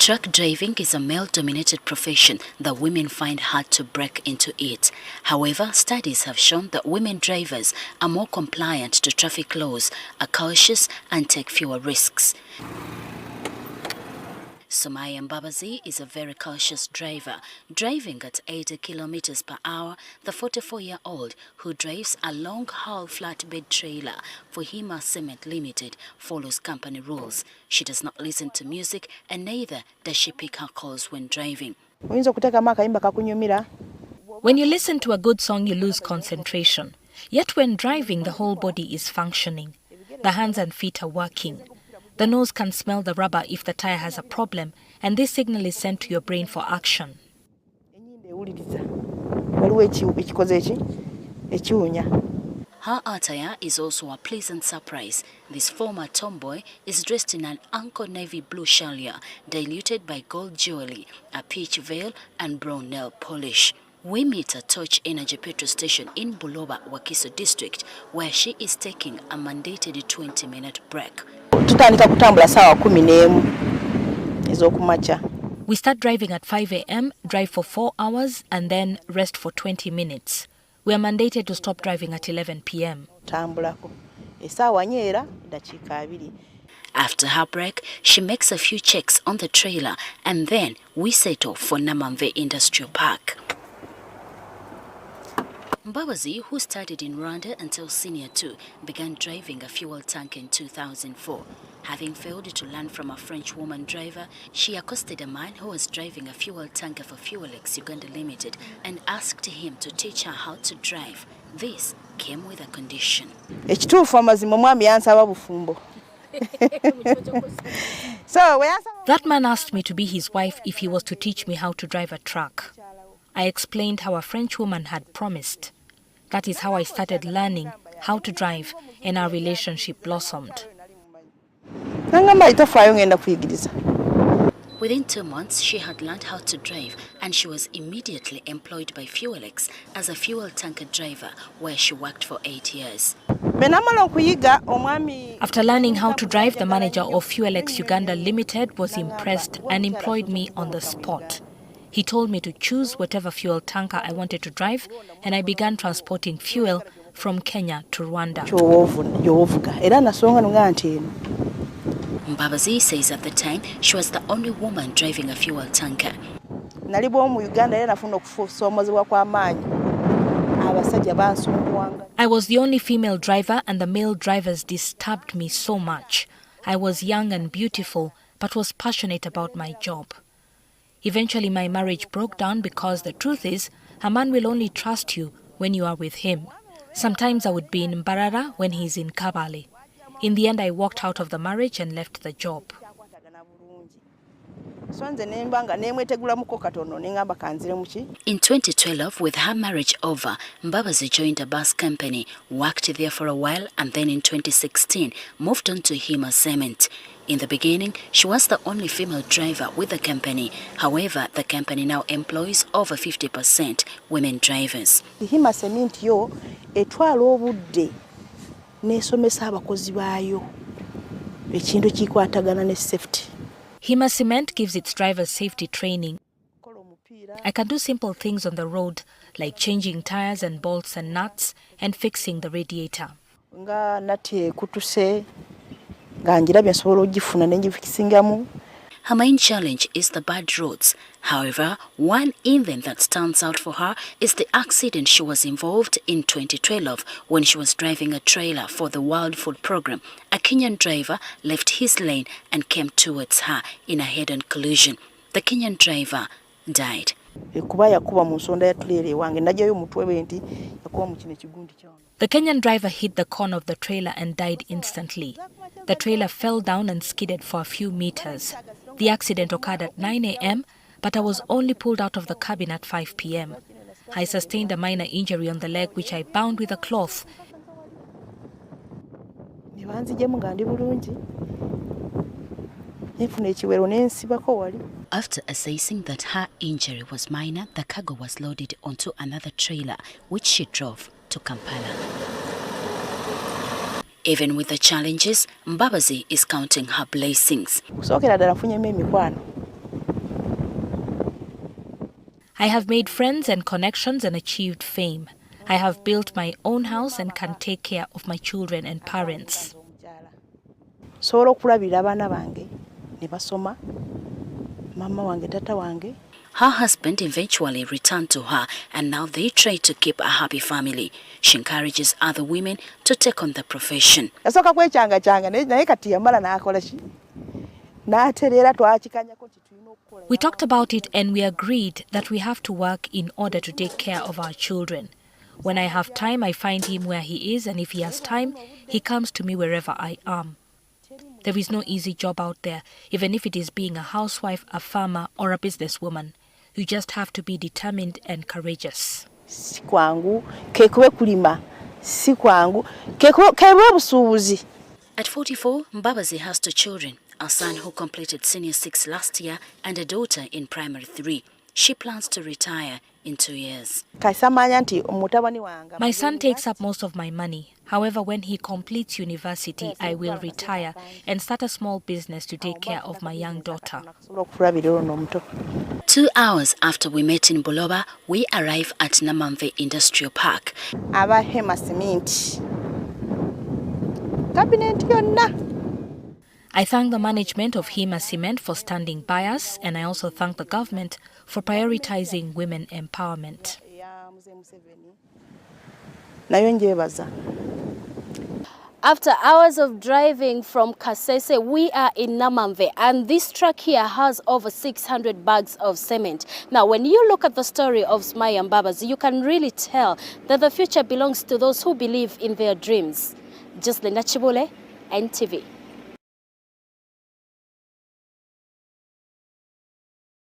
Truck driving is a male-dominated profession that women find hard to break into it. However, studies have shown that women drivers are more compliant to traffic laws, are cautious and take fewer risks. Sumaya Mbabazi is a very cautious driver. Driving at 80 kilometers per hour, the 44-year-old who drives a long-haul flatbed trailer for Hima Cement Limited follows company rules. She does not listen to music and neither does she pick her calls when driving. When you listen to a good song, you lose concentration. Yet when driving, the whole body is functioning. The hands and feet are working. The nose can smell the rubber if the tire has a problem, and this signal is sent to your brain for action. Her attire is also a pleasant surprise. This former tomboy is dressed in an Uncle Navy blue chaleur, diluted by gold jewelry, a peach veil and brown nail polish. We meet at Torch Energy petrol station in Buloba, Wakiso district, where she is taking a mandated 20-minute break. We start driving at 5 a.m., drive for 4 hours, and then rest for 20 minutes. We are mandated to stop driving at 11 p.m. After her break, she makes a few checks on the trailer, and then we set off for Namamve Industrial Park. Mbabazi, who studied in Rwanda until Senior 2, began driving a fuel tank in 2004. Having failed to learn from a French woman driver, she accosted a man who was driving a fuel tanker for Fuelex Uganda Limited and asked him to teach her how to drive. This came with a condition. That man asked me to be his wife if he was to teach me how to drive a truck. I explained how a French woman had promised. That is how I started learning how to drive, and our relationship blossomed. Within 2 months, she had learned how to drive, and she was immediately employed by Fuelex as a fuel tanker driver, where she worked for 8 years. After learning how to drive, the manager of Fuelex Uganda Limited was impressed and employed me on the spot. He told me to choose whatever fuel tanker I wanted to drive, and I began transporting fuel from Kenya to Rwanda. Mbabazi says at the time she was the only woman driving a fuel tanker. I was the only female driver, and the male drivers disturbed me so much. I was young and beautiful, but was passionate about my job. Eventually, my marriage broke down because the truth is, a man will only trust you when you are with him. Sometimes I would be in Mbarara when he's in Kabale. In the end, I walked out of the marriage and left the job. In 2012, with her marriage over, Mbabazi joined a bus company, worked there for a while, and then in 2016, moved on to Hima Cement. In the beginning, she was the only female driver with the company. However, the company now employs over 50% women drivers. Hima Cement yo etwala obudde n'esomesa abakozi baayo ekintu kikwatagana ne safety. Hima Cement gives its drivers safety training. I can do simple things on the road, like changing tires and bolts and nuts and fixing the radiator. Her main challenge is the bad roads. However, one event that stands out for her is the accident she was involved in 2012 when she was driving a trailer for the World Food Programme. A Kenyan driver left his lane and came towards her in a head-on collision. The Kenyan driver died. The Kenyan driver hit the corner of the trailer and died instantly. The trailer fell down and skidded for a few meters. The accident occurred at 9 a.m., but I was only pulled out of the cabin at 5 p.m. I sustained a minor injury on the leg, which I bound with a cloth. After assessing that her injury was minor, the cargo was loaded onto another trailer, which she drove to Kampala. Even with the challenges, Mbabazi is counting her blessings. I have made friends and connections and achieved fame. I have built my own house and can take care of my children and parents. Sobola okulabira abaana bange ne basoma, mama wange, tata wange. Her husband eventually returned to her, and now they try to keep a happy family. She encourages other women to take on the profession. Yasooka kwekyanga naye kati yamala n'akola ki? N'atereera twakikanyako nti tulina okukola. We talked about it and we agreed that we have to work in order to take care of our children. When I have time, I find him where he is, and if he has time, he comes to me wherever I am. There is no easy job out there, even if it is being a housewife, a farmer, or a businesswoman. You just have to be determined and courageous. Si kwangu, kekube kulima. Si kwangu, kekube busuubuzi. At 44, Mbabazi has 2 children, a son who completed Senior 6 last year and a daughter in Primary 3. She plans to retire in 2 years. My son takes up most of my money. However, when he completes university, I will retire and start a small business to take care of my young daughter. 2 hours after we met in Buloba, we arrive at Namamve Industrial Park. Abahema cement. Cabinet yonna. I thank the management of Hema Cement for standing by us, and I also thank the government for prioritizing women empowerment. After hours of driving from Kasese, we are in Namamve, and this truck here has over 600 bags of cement. Now, when you look at the story of Smaya Mbabazi, you can really tell that the future belongs to those who believe in their dreams. Jocelyn Nachibule, NTV.